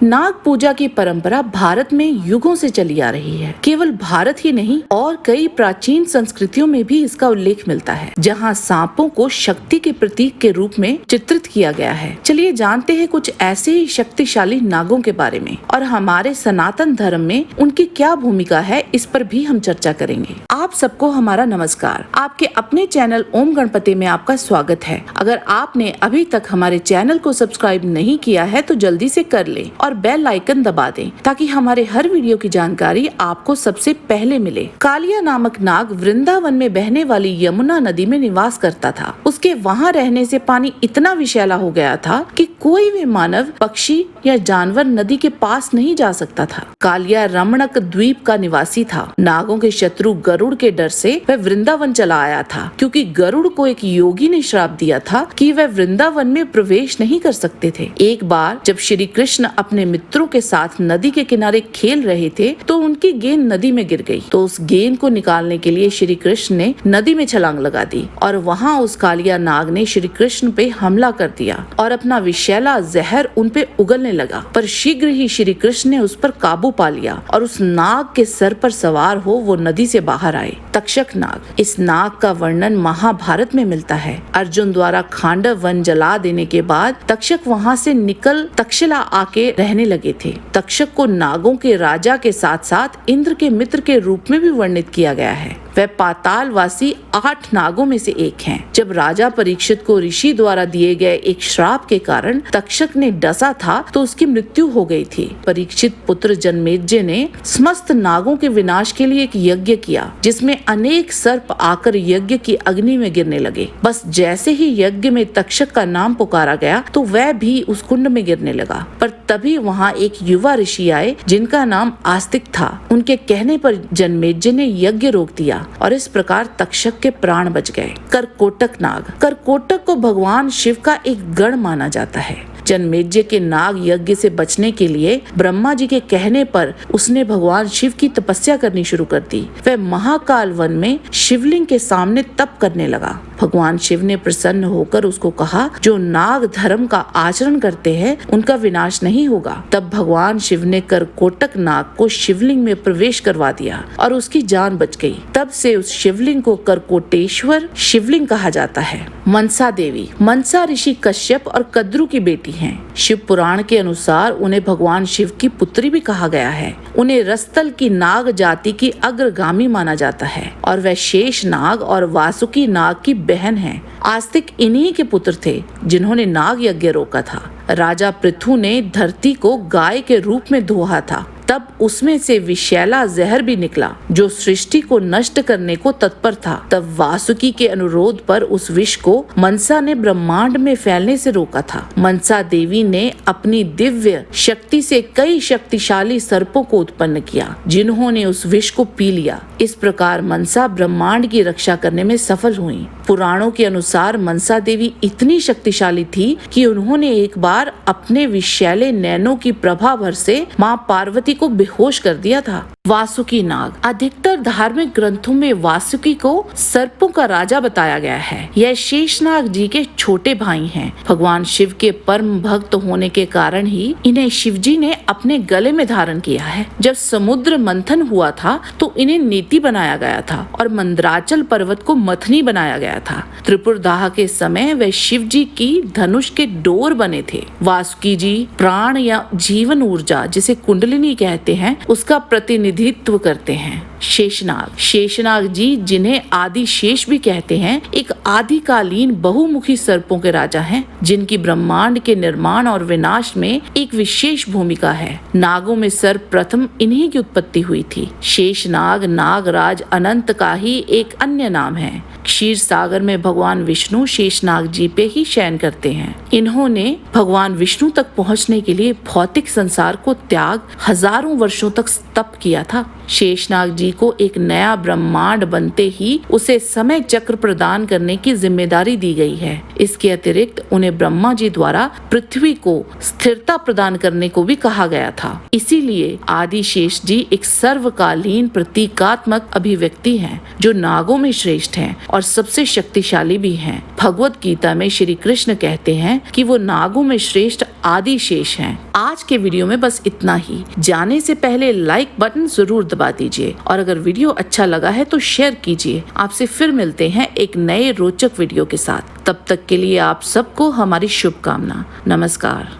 नाग पूजा की परंपरा भारत में युगों से चली आ रही है। केवल भारत ही नहीं और कई प्राचीन संस्कृतियों में भी इसका उल्लेख मिलता है, जहां सांपों को शक्ति के प्रतीक के रूप में चित्रित किया गया है। चलिए जानते हैं कुछ ऐसे ही शक्तिशाली नागों के बारे में और हमारे सनातन धर्म में उनकी क्या भूमिका है, इस पर भी हम चर्चा करेंगे। आप सबको हमारा नमस्कार। आपके अपने चैनल ओम गणपति में आपका स्वागत है। अगर आपने अभी तक हमारे चैनल को सब्सक्राइब नहीं किया है तो जल्दी से कर लें और बेल आइकन दबा दें ताकि हमारे हर वीडियो की जानकारी आपको सबसे पहले मिले। कालिया नामक नाग वृंदावन में बहने वाली यमुना नदी में निवास करता था। उसके वहाँ रहने से पानी इतना विषैला हो गया था कि कोई भी मानव, पक्षी या जानवर नदी के पास नहीं जा सकता था। कालिया रमणक द्वीप का निवासी था। नागों के शत्रु गरुड़ के डर से वह वृंदावन चला आया था, क्योंकि गरुड़ को एक योगी ने श्राप दिया था कि वह वृंदावन में प्रवेश नहीं कर सकते थे। एक बार जब श्री कृष्ण अपने मित्रों के साथ नदी के किनारे खेल रहे थे तो उनकी गेंद नदी में गिर गई। तो उस गेंद को निकालने के लिए श्री कृष्ण ने नदी में छलांग लगा दी और वहाँ उस कालिया नाग ने श्री कृष्ण पे हमला कर दिया और अपना विषैला जहर उन पे उगलने लगा। पर शीघ्र ही श्री कृष्ण ने उस पर काबू पा लिया और उस नाग के सर पर सवार हो वो नदी से बाहर आए। तक्षक नाग। इस नाग का वर्णन महाभारत में मिलता है। अर्जुन द्वारा खांडव वन जला देने के बाद तक्षक वहाँ से निकल तक्षशिला आके रहने लगे थे। तक्षक को नागों के राजा के साथ साथ इंद्र के मित्र के रूप में भी वर्णित किया गया है। वह पातालवासी 8 नागों में से एक हैं। जब राजा परीक्षित को ऋषि द्वारा दिए गए एक श्राप के कारण तक्षक ने डसा था तो उसकी मृत्यु हो गई थी। परीक्षित पुत्र जन्मेजय ने समस्त नागों के विनाश के लिए एक यज्ञ किया, जिसमें अनेक सर्प आकर यज्ञ की अग्नि में गिरने लगे। बस जैसे ही यज्ञ में तक्षक का नाम पुकारा गया तो वह भी उस कुंड में गिरने लगा। पर तभी वहाँ एक युवा ऋषि आए जिनका नाम आस्तिक था। उनके कहने पर जन्मेजय ने यज्ञ रोक दिया और इस प्रकार तक्षक के प्राण बच गए। करकोटक नाग। करकोटक को भगवान शिव का एक गण माना जाता है। जन्मेजय के नाग यज्ञ से बचने के लिए ब्रह्मा जी के कहने पर उसने भगवान शिव की तपस्या करनी शुरू कर दी। वह महाकाल वन में शिवलिंग के सामने तप करने लगा। भगवान शिव ने प्रसन्न होकर उसको कहा, जो नाग धर्म का आचरण करते हैं उनका विनाश नहीं होगा। तब भगवान शिव ने करकोटक नाग को शिवलिंग में प्रवेश करवा दिया और उसकी जान बच गई। तब से उस शिवलिंग को करकोटेश्वर शिवलिंग कहा जाता है। मनसा देवी। मनसा ऋषि कश्यप और कद्रु की बेटी हैं। शिव पुराण के अनुसार उन्हें भगवान शिव की पुत्री भी कहा गया है। उन्हें रस्तल की नाग जाति की अग्रगामी माना जाता है और वह शेष नाग और वासुकी नाग की बहन है। आस्तिक इन्हीं के पुत्र थे जिन्होंने नाग यज्ञ रोका था। राजा पृथु ने धरती को गाय के रूप में धोया था, तब उसमें से विषैला जहर भी निकला जो सृष्टि को नष्ट करने को तत्पर था। तब वासुकी के अनुरोध पर उस विष को मनसा ने ब्रह्मांड में फैलने से रोका था। मनसा देवी ने अपनी दिव्य शक्ति से कई शक्तिशाली सर्पों को उत्पन्न किया जिन्होंने उस विष को पी लिया। इस प्रकार मनसा ब्रह्मांड की रक्षा करने में सफल हुई। पुराणों के अनुसार मनसा देवी इतनी शक्तिशाली थी कि उन्होंने एक बार अपने विषैले नैनों की प्रभा भर से माँ पार्वती को बेहोश कर दिया था। वासुकी नाग। अधिकतर धार्मिक ग्रंथों में वासुकी को सर्पों का राजा बताया गया है। यह शेषनाग जी के छोटे भाई हैं। भगवान शिव के परम भक्त होने के कारण ही इन्हें शिव जी ने अपने गले में धारण किया है। जब समुद्र मंथन हुआ था तो इन्हें नीति बनाया गया था और मंदराचल पर्वत को मथनी बनाया गया था। त्रिपुरदाह के समय वे शिव जी की धनुष के डोर बने थे। वासुकी जी प्राण या जीवन ऊर्जा, जिसे कुंडलिनी कहते हैं, उसका प्रतिनिधित्व करते हैं। शेषनाग। शेषनाग जी, जिन्हें आदि शेष भी कहते हैं, एक आदिकालीन बहुमुखी सर्पों के राजा हैं, जिनकी ब्रह्मांड के निर्माण और विनाश में एक विशेष भूमिका है। नागों में सर्वप्रथम इन्हीं की उत्पत्ति हुई थी। शेषनाग नागराज अनंत का ही एक अन्य नाम है। क्षीर सागर में भगवान विष्णु शेषनाग जी पे ही शयन करते हैं। इन्होंने भगवान विष्णु तक पहुंचने के लिए भौतिक संसार को त्याग हजारों वर्षों तक तप किया था। शेषनाग जी को एक नया ब्रह्मांड बनते ही उसे समय चक्र प्रदान करने की जिम्मेदारी दी गई है। इसके अतिरिक्त उन्हें ब्रह्मा जी द्वारा पृथ्वी को स्थिरता प्रदान करने को भी कहा गया था। इसीलिए आदि शेष जी एक सर्वकालीन प्रतीकात्मक अभिव्यक्ति हैं, जो नागों में श्रेष्ठ हैं और सबसे शक्तिशाली भी हैं। भगवत गीता में श्री कृष्ण कहते हैं कि वो नागों में श्रेष्ठ आदिशेष हैं। आज के वीडियो में बस इतना ही। जाने से पहले लाइक बटन जरूर दबा दीजिए और अगर वीडियो अच्छा लगा है तो शेयर कीजिए। आपसे फिर मिलते हैं एक नए रोचक वीडियो के साथ। तब तक के लिए आप सबको हमारी शुभकामना। नमस्कार।